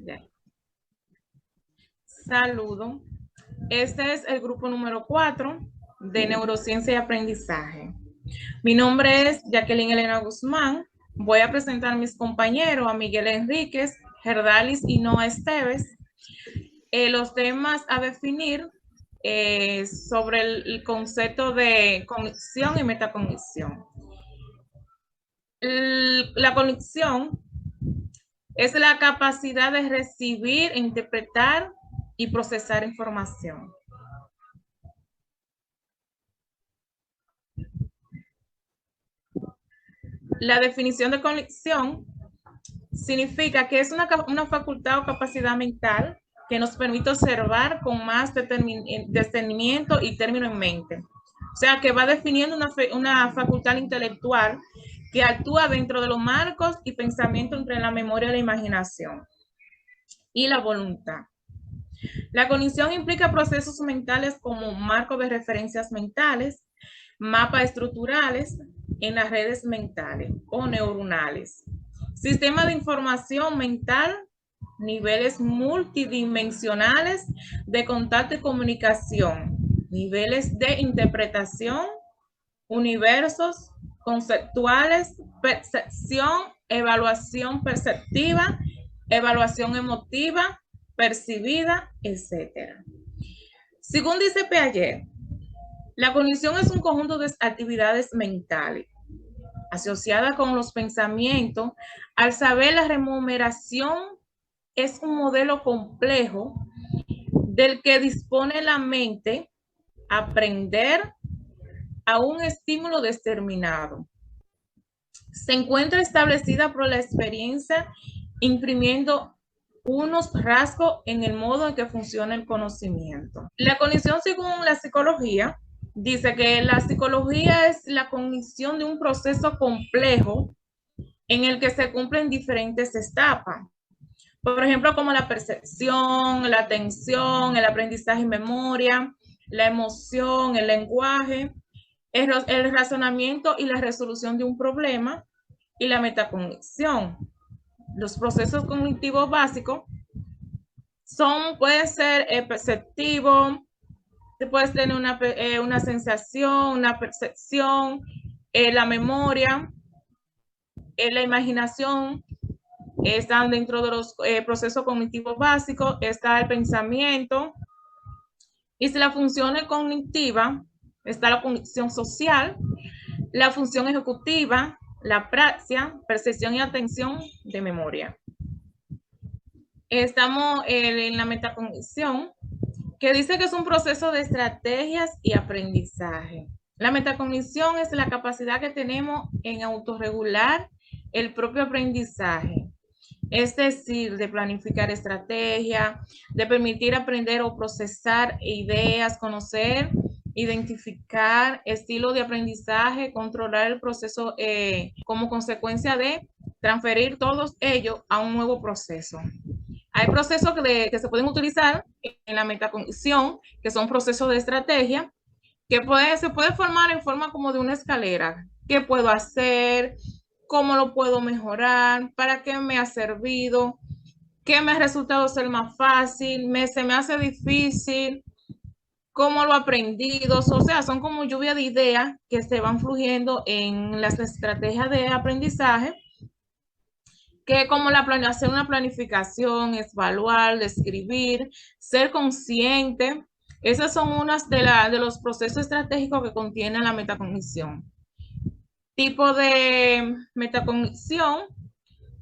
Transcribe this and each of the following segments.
Ya. Saludo. Este es el grupo número 4 de Neurociencia y Aprendizaje. Mi nombre es Jacqueline Elena Guzmán. Voy a presentar a mis compañeros, a Miguel Enríquez, Gerdalis y Noah Esteves. Los temas a definir sobre el concepto de cognición y metacognición. La cognición es la capacidad de recibir, interpretar y procesar información. La definición de cognición significa que es una facultad o capacidad mental que nos permite observar con más discernimiento y término en mente. O sea, que va definiendo una facultad intelectual que actúa dentro de los marcos y pensamiento entre la memoria y la imaginación y la voluntad. La cognición implica procesos mentales como marco de referencias mentales, mapas estructurales en las redes mentales o neuronales, sistema de información mental, niveles multidimensionales de contacto y comunicación, niveles de interpretación, universos conceptuales, percepción, evaluación perceptiva, evaluación emotiva, percibida, etc. Según dice Piaget, la cognición es un conjunto de actividades mentales asociadas con los pensamientos. Al saber, la remuneración es un modelo complejo del que dispone la mente aprender a un estímulo determinado. Se encuentra establecida por la experiencia, imprimiendo unos rasgos en el modo en que funciona el conocimiento. La cognición, según la psicología, dice que la psicología es la cognición de un proceso complejo en el que se cumplen diferentes etapas. Por ejemplo, como la percepción, la atención, el aprendizaje y memoria, la emoción, el lenguaje, el razonamiento y la resolución de un problema y la metacognición. Los procesos cognitivos básicos pueden ser perceptivo, puedes tener una sensación, una percepción, la memoria, la imaginación, están dentro de los procesos cognitivos básicos, está el pensamiento, y si la función es cognitiva, está la cognición social, la función ejecutiva, la praxia, percepción y atención de memoria. Estamos en la metacognición, que dice que es un proceso de estrategias y aprendizaje. La metacognición es la capacidad que tenemos en autorregular el propio aprendizaje, es decir, de planificar estrategia, de permitir aprender o procesar ideas, conocer, identificar estilo de aprendizaje, controlar el proceso como consecuencia de transferir todos ellos a un nuevo proceso. Hay procesos que se pueden utilizar en la metacognición, que son procesos de estrategia, que se puede formar en forma como de una escalera. ¿Qué puedo hacer? ¿Cómo lo puedo mejorar? ¿Para qué me ha servido? ¿Qué me ha resultado ser más fácil? ¿Se me hace difícil? ¿Cómo lo he aprendido? O sea, son como lluvia de ideas que se van fluyendo en las estrategias de aprendizaje, que como hacer una planificación, evaluar, describir, ser consciente. Esas son unas de los procesos estratégicos que contiene la metacognición. Tipo de metacognición,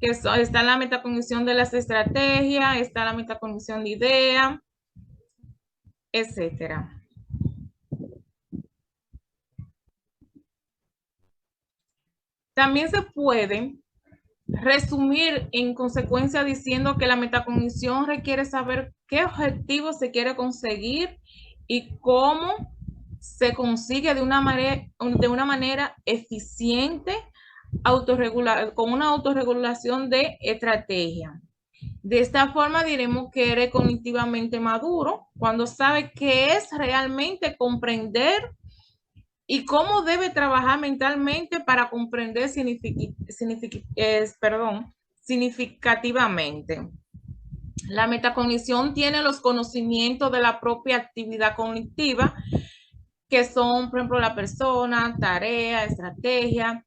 que está la metacognición de las estrategias, está la metacognición de ideas, etcétera. También se puede resumir en consecuencia diciendo que la metacognición requiere saber qué objetivo se quiere conseguir y cómo se consigue de una manera eficiente, con una autorregulación de estrategia. De esta forma diremos que eres cognitivamente maduro cuando sabe qué es realmente comprender y cómo debe trabajar mentalmente para comprender significativamente. La metacognición tiene los conocimientos de la propia actividad cognitiva, que son, por ejemplo, la persona, tarea, estrategia.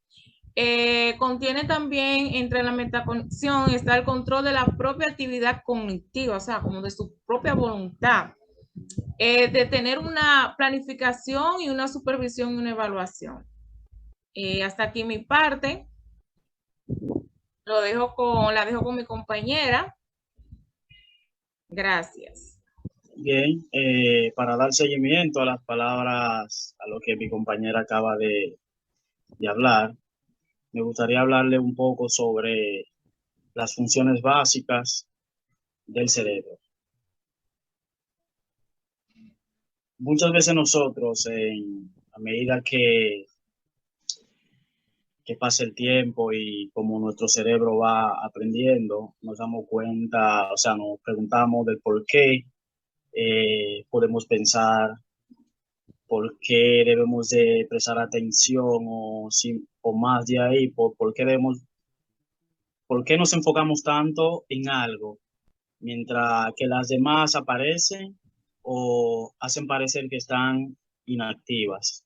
Contiene también, entre la metacognición, está el control de la propia actividad cognitiva, o sea, como de su propia voluntad, de tener una planificación y una supervisión y una evaluación. Hasta aquí mi parte. La dejo con mi compañera. Gracias. Bien, para dar seguimiento a las palabras, a lo que mi compañera acaba de hablar, me gustaría hablarle un poco sobre las funciones básicas del cerebro. Muchas veces nosotros, a medida que pasa el tiempo y como nuestro cerebro va aprendiendo, nos damos cuenta, o sea, nos preguntamos del por qué podemos pensar, por qué debemos de prestar atención o más de ahí, por qué nos enfocamos tanto en algo, mientras que las demás aparecen o hacen parecer que están inactivas.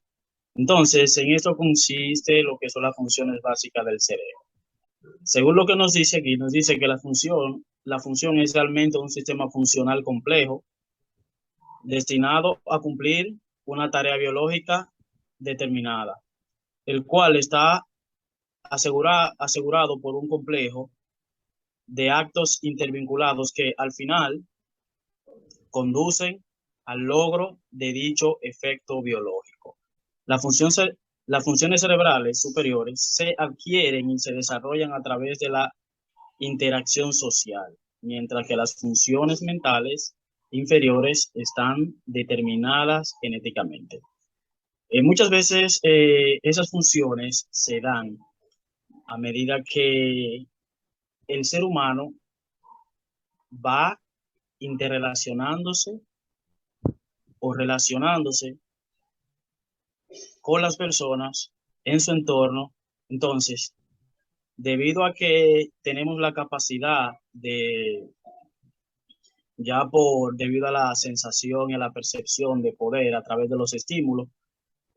Entonces, en esto consiste lo que son las funciones básicas del cerebro. Según lo que nos dice aquí, nos dice que la función es realmente un sistema funcional complejo destinado a cumplir una tarea biológica determinada, el cual está asegurado por un complejo de actos intervinculados que al final conducen al logro de dicho efecto biológico. La función, las funciones cerebrales superiores se adquieren y se desarrollan a través de la interacción social, mientras que las funciones mentales inferiores están determinadas genéticamente. Muchas veces esas funciones se dan a medida que el ser humano va interrelacionándose o relacionándose con las personas en su entorno. Entonces, debido a que tenemos la capacidad de, debido a la sensación y a la percepción de poder a través de los estímulos,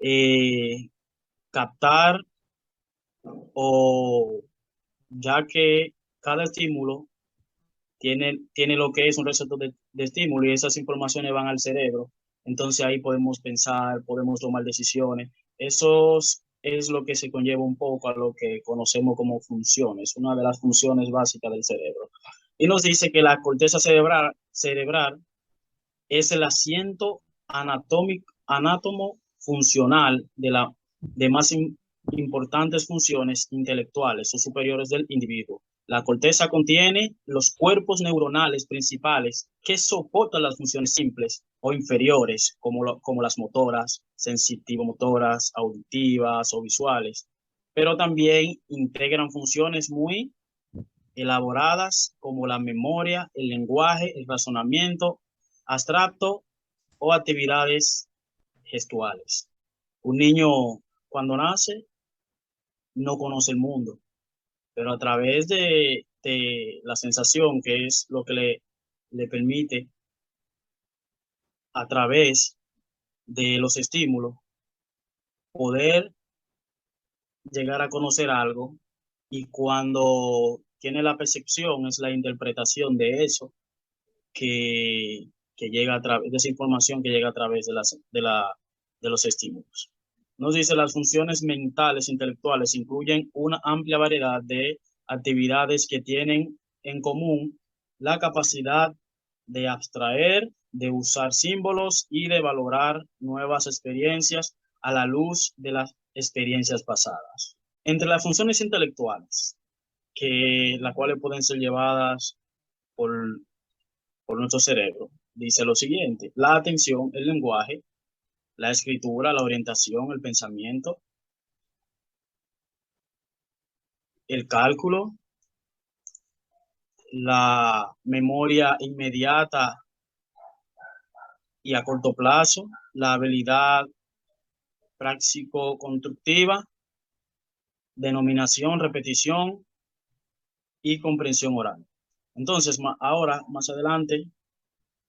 eh, captar o ya que cada estímulo tiene lo que es un receptor de estímulo y esas informaciones van al cerebro. Entonces ahí podemos pensar, podemos tomar decisiones. Eso es lo que se conlleva un poco a lo que conocemos como funciones, una de las funciones básicas del cerebro. Y nos dice que la corteza cerebral es el asiento anátomo funcional de más importantes funciones intelectuales o superiores del individuo. La corteza contiene los cuerpos neuronales principales que soportan las funciones simples o inferiores, como las motoras, sensitivo-motoras, auditivas o visuales, pero también integran funciones muy elaboradas como la memoria, el lenguaje, el razonamiento abstracto o actividades gestuales. Un niño cuando nace no conoce el mundo, pero a través de la sensación, que es lo que le permite, a través de los estímulos, poder llegar a conocer algo, y cuando tiene la percepción es la interpretación de eso que, que llega a través de esa información que llega a través de los estímulos. Nos dice las funciones mentales intelectuales incluyen una amplia variedad de actividades que tienen en común la capacidad de abstraer, de usar símbolos y de valorar nuevas experiencias a la luz de las experiencias pasadas. Entre las funciones intelectuales, las cuales pueden ser llevadas por nuestro cerebro, dice lo siguiente: la atención, el lenguaje, la escritura, la orientación, el pensamiento, el cálculo, la memoria inmediata y a corto plazo, la habilidad práctico-constructiva, denominación, repetición y comprensión oral. Entonces, ahora, más adelante,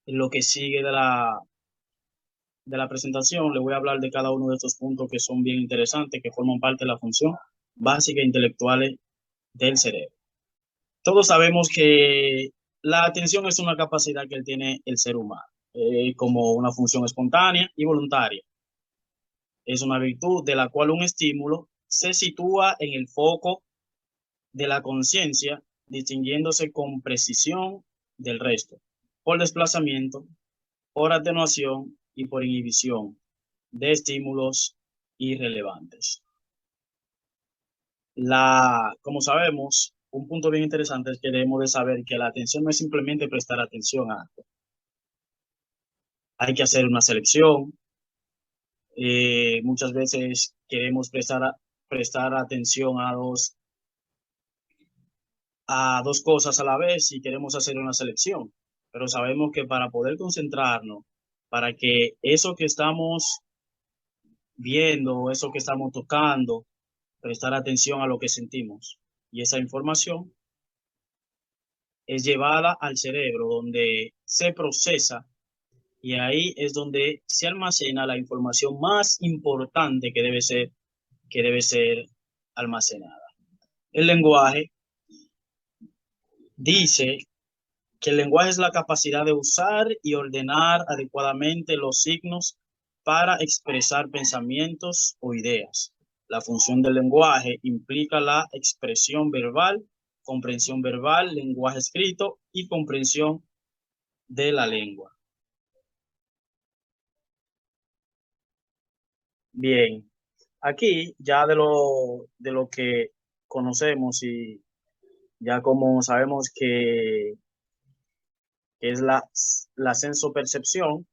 en lo que sigue de la presentación, le voy a hablar de cada uno de estos puntos que son bien interesantes, que forman parte de la función básica e intelectual del cerebro. Todos sabemos que la atención es una capacidad que tiene el ser humano, como una función espontánea y voluntaria. Es una virtud de la cual un estímulo se sitúa en el foco de la conciencia, distinguiéndose con precisión del resto, por desplazamiento, por atenuación y por inhibición de estímulos irrelevantes. Como sabemos, un punto bien interesante es que debemos de saber que la atención no es simplemente prestar atención a algo. Hay que hacer una selección. Muchas veces queremos prestar atención a dos cosas a la vez y queremos hacer una selección. Pero sabemos que para poder concentrarnos, para que eso que estamos viendo, eso que estamos tocando, prestar atención a lo que sentimos. Y esa información es llevada al cerebro donde se procesa y ahí es donde se almacena la información más importante que debe ser almacenada. El lenguaje dice que el lenguaje es la capacidad de usar y ordenar adecuadamente los signos para expresar pensamientos o ideas. La función del lenguaje implica la expresión verbal, comprensión verbal, lenguaje escrito y comprensión de la lengua. Bien, aquí ya de lo que conocemos y ya como sabemos que es la sensopercepción,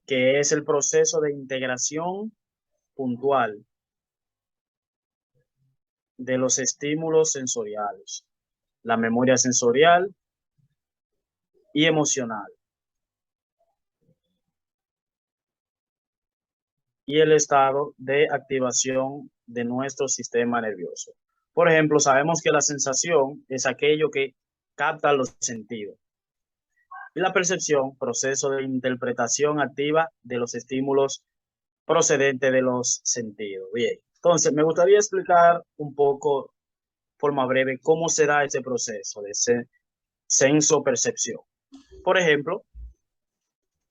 que es el proceso de integración puntual de los estímulos sensoriales, la memoria sensorial y emocional, y el estado de activación de nuestro sistema nervioso. Por ejemplo, sabemos que la sensación es aquello que capta los sentidos. Y la percepción, proceso de interpretación activa de los estímulos procedentes de los sentidos. Bien, entonces me gustaría explicar un poco, de forma breve, cómo se da ese proceso de sensopercepción. Por ejemplo,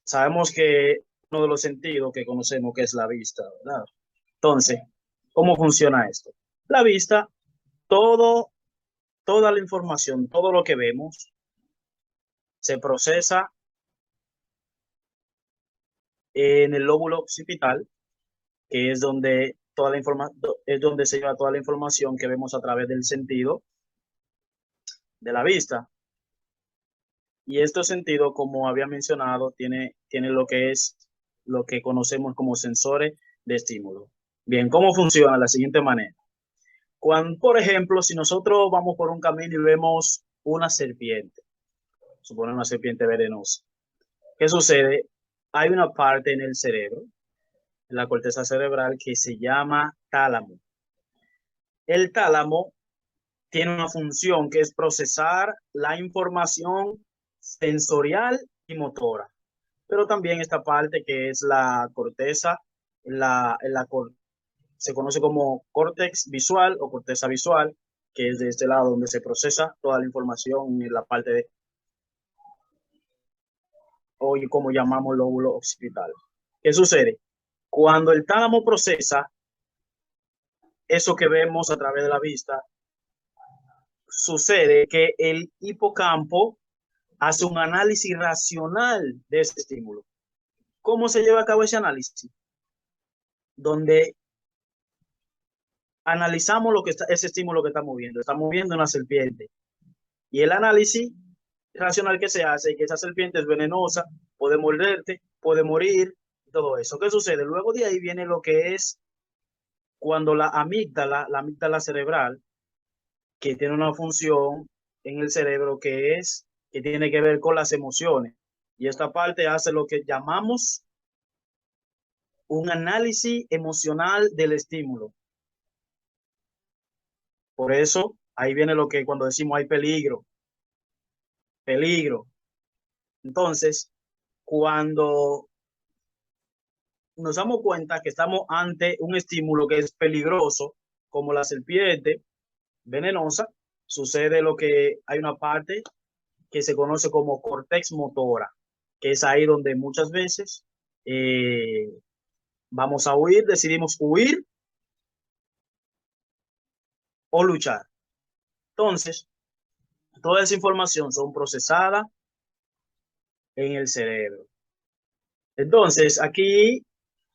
sabemos que uno de los sentidos que conocemos que es la vista, ¿verdad? Entonces, ¿cómo funciona esto? La vista, todo, toda la información, todo lo que vemos, se procesa en el lóbulo occipital, que es donde es donde se lleva toda la información que vemos a través del sentido de la vista. Y este sentido, como había mencionado, tiene lo que es lo que conocemos como sensores de estímulo. Bien, ¿cómo funciona? De la siguiente manera. Cuando, por ejemplo, si nosotros vamos por un camino y vemos una serpiente, supone una serpiente venenosa, ¿qué sucede? Hay una parte en el cerebro, en la corteza cerebral, que se llama tálamo. El tálamo tiene una función que es procesar la información sensorial y motora. Pero también esta parte que es la corteza, se conoce como córtex visual o corteza visual, que es de este lado donde se procesa toda la información en la parte de, hoy como llamamos lóbulo occipital. ¿Qué sucede? Cuando el tálamo procesa eso que vemos a través de la vista, sucede que el hipocampo hace un análisis racional de ese estímulo. ¿Cómo se lleva a cabo ese análisis? Donde analizamos ese estímulo que estamos viendo. Estamos viendo una serpiente. Y el análisis racional que se hace es que esa serpiente es venenosa, puede morderte, puede morir, todo eso. ¿Qué sucede? Luego de ahí viene lo que es cuando la amígdala cerebral, que tiene una función en el cerebro que tiene que ver con las emociones. Y esta parte hace lo que llamamos un análisis emocional del estímulo. Por eso, ahí viene lo que cuando decimos hay peligro. peligro. Entonces, cuando nos damos cuenta que estamos ante un estímulo que es peligroso, como la serpiente venenosa, sucede lo que hay una parte que se conoce como cortex motora, que es ahí donde muchas veces vamos a huir, decidimos huir o luchar. Entonces, toda esa información son procesadas en el cerebro. Entonces, aquí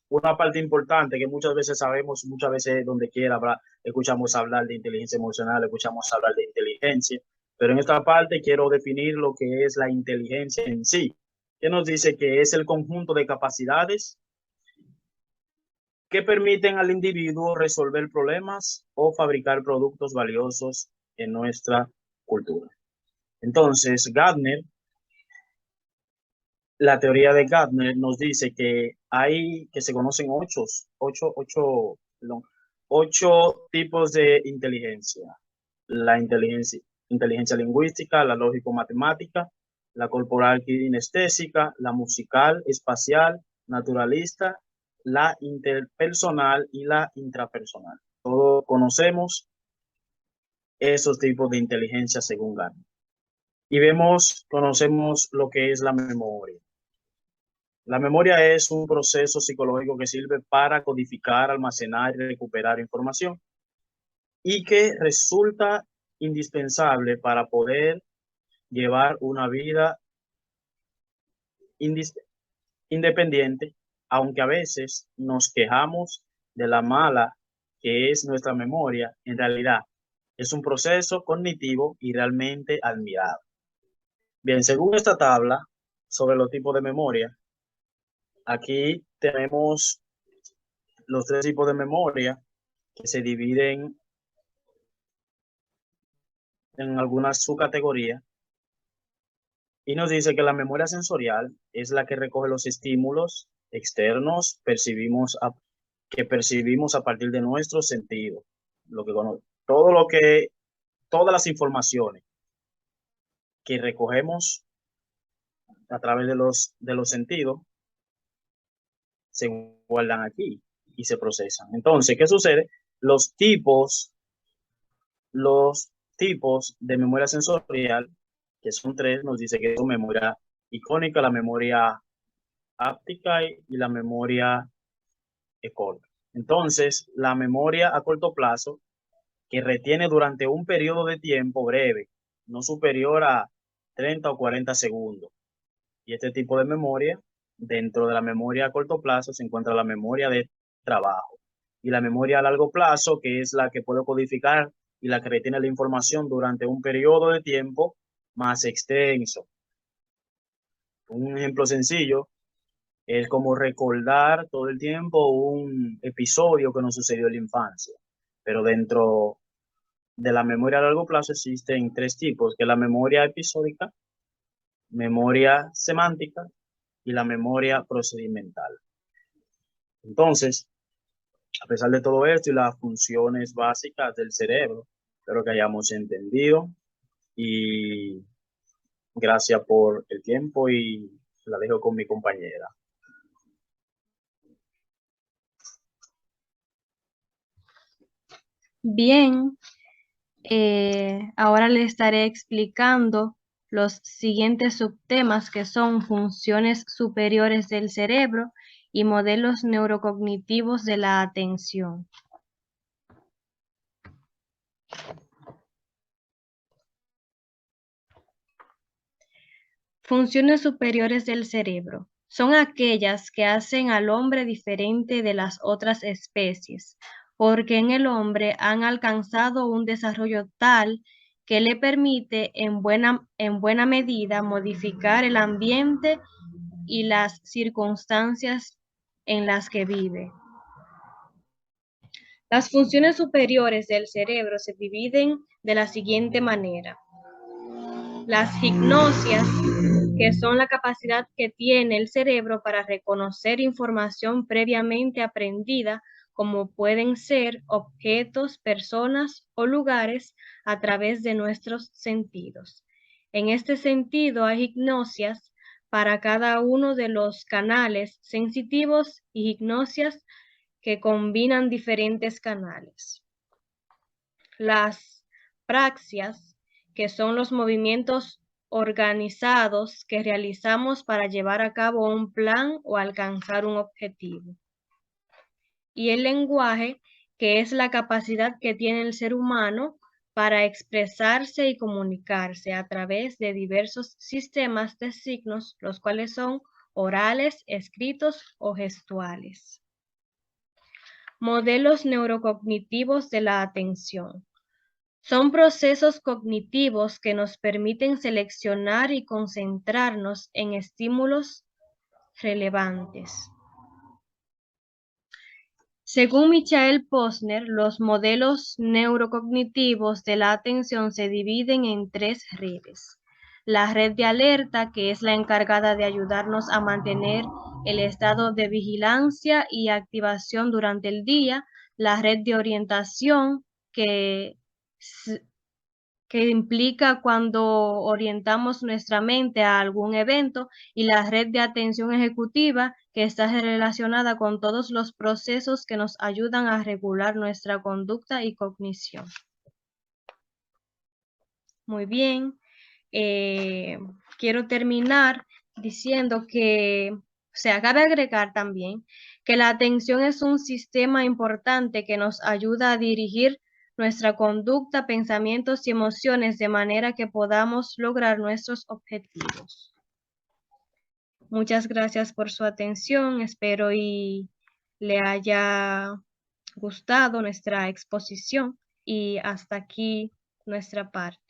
una parte importante que muchas veces sabemos, muchas veces donde quiera escuchamos hablar de inteligencia emocional, escuchamos hablar de inteligencia, pero en esta parte quiero definir lo que es la inteligencia en sí, que nos dice que es el conjunto de capacidades que permiten al individuo resolver problemas o fabricar productos valiosos en nuestra cultura. Entonces, Gardner, la teoría de Gardner nos dice que que se conocen ocho tipos de inteligencia. La inteligencia lingüística, la lógico-matemática, la corporal kinestésica, la musical, espacial, naturalista, la interpersonal y la intrapersonal. Todos conocemos esos tipos de inteligencia según Gardner. Y conocemos lo que es la memoria. La memoria es un proceso psicológico que sirve para codificar, almacenar y recuperar información y que resulta indispensable para poder llevar una vida independiente, aunque a veces nos quejamos de la mala que es nuestra memoria, en realidad es un proceso cognitivo y realmente admirable. Bien, según esta tabla sobre los tipos de memoria, aquí tenemos los tres tipos de memoria que se dividen en algunas subcategorías y nos dice que la memoria sensorial es la que recoge los estímulos externos que percibimos a partir de nuestros sentidos, todas las informaciones que recogemos a través de los sentidos se guardan aquí y se procesan. Entonces, ¿qué sucede? Los los tipos de memoria sensorial, que son tres, nos dice que son memoria icónica, la memoria áptica y la memoria corta. Entonces, la memoria a corto plazo, que retiene durante un periodo de tiempo breve, no superior a 30 o 40 segundos. Y este tipo de memoria, dentro de la memoria a corto plazo, se encuentra la memoria de trabajo. Y la memoria a largo plazo, que es la que puede codificar y la que retiene la información durante un periodo de tiempo más extenso. Un ejemplo sencillo es como recordar todo el tiempo un episodio que nos sucedió en la infancia. Pero dentro de la memoria a largo plazo existen tres tipos, que es la memoria episódica, memoria semántica y la memoria procedimental. Entonces, a pesar de todo esto y las funciones básicas del cerebro, espero que hayamos entendido y gracias por el tiempo y la dejo con mi compañera. Bien, ahora le estaré explicando los siguientes subtemas que son funciones superiores del cerebro y modelos neurocognitivos de la atención. Funciones superiores del cerebro son aquellas que hacen al hombre diferente de las otras especies, porque en el hombre han alcanzado un desarrollo tal que le permite en buena medida modificar el ambiente y las circunstancias en las que vive. Las funciones superiores del cerebro se dividen de la siguiente manera. Las gignosias, que son la capacidad que tiene el cerebro para reconocer información previamente aprendida, como pueden ser objetos, personas o lugares a través de nuestros sentidos. En este sentido, hay hipnosias para cada uno de los canales sensitivos y hipnosias que combinan diferentes canales. Las praxias, que son los movimientos organizados que realizamos para llevar a cabo un plan o alcanzar un objetivo. Y el lenguaje, que es la capacidad que tiene el ser humano para expresarse y comunicarse a través de diversos sistemas de signos, los cuales son orales, escritos o gestuales. Modelos neurocognitivos de la atención. Son procesos cognitivos que nos permiten seleccionar y concentrarnos en estímulos relevantes. Según Michael Posner, los modelos neurocognitivos de la atención se dividen en 3 redes. La red de alerta, que es la encargada de ayudarnos a mantener el estado de vigilancia y activación durante el día. La red de orientación, que implica cuando orientamos nuestra mente a algún evento, y la red de atención ejecutiva, que está relacionada con todos los procesos que nos ayudan a regular nuestra conducta y cognición. Muy bien, quiero terminar diciendo que, cabe agregar también que la atención es un sistema importante que nos ayuda a dirigir nuestra conducta, pensamientos y emociones de manera que podamos lograr nuestros objetivos. Muchas gracias por su atención. Espero y le haya gustado nuestra exposición, y hasta aquí nuestra parte.